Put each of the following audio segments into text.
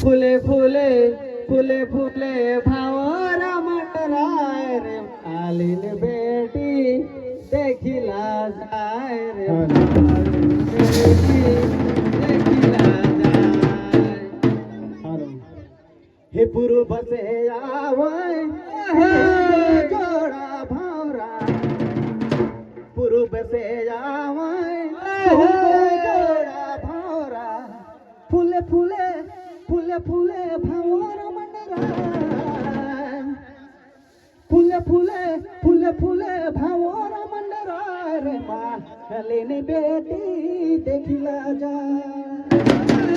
फुले फुले फुले फुले भावर मटराय रे आलीन बेटी देखिला जाय रे बेटी देखिला जाय हे पूर्व से आवय जोड़ा भावरा पूर्व से आवय जोड़ा भावरा फुले फुले फुले फुले भावर मंडराय फुले फुले फुले फुले भावर मंडराय रे मालिनी बेटी देखिला जाय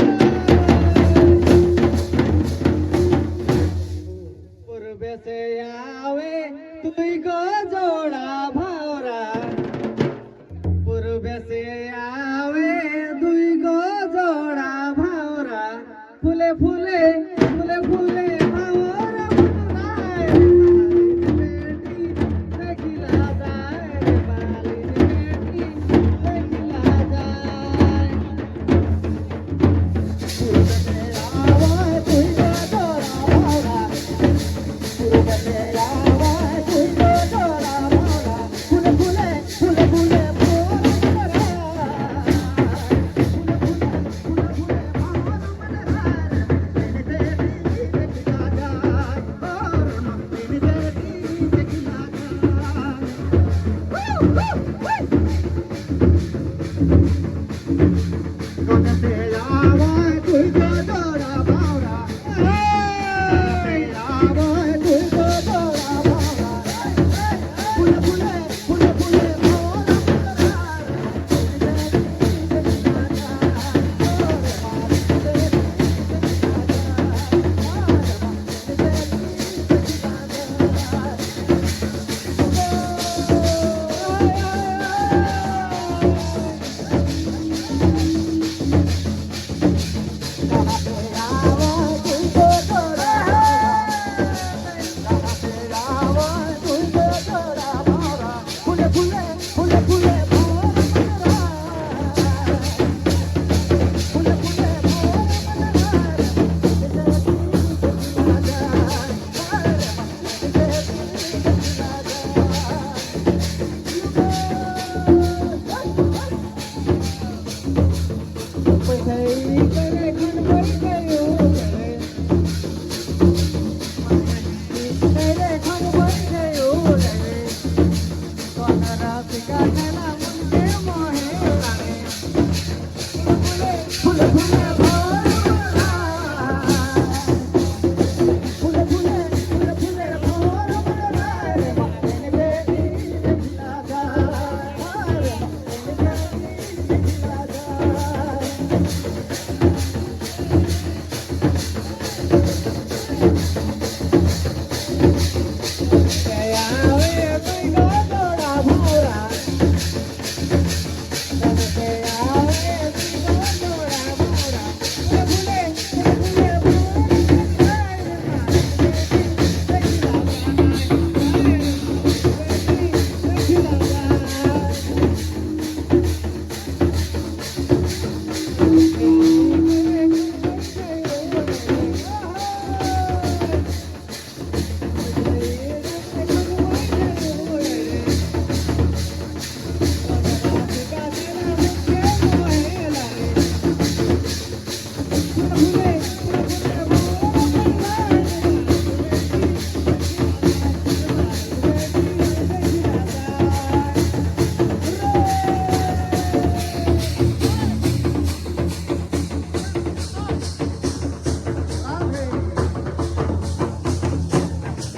पूर्व से आवे तुई गो जोड़ा भावरा पूर्व से आवे दुई गो जोड़ा भावरा फुले फुले फुले फुले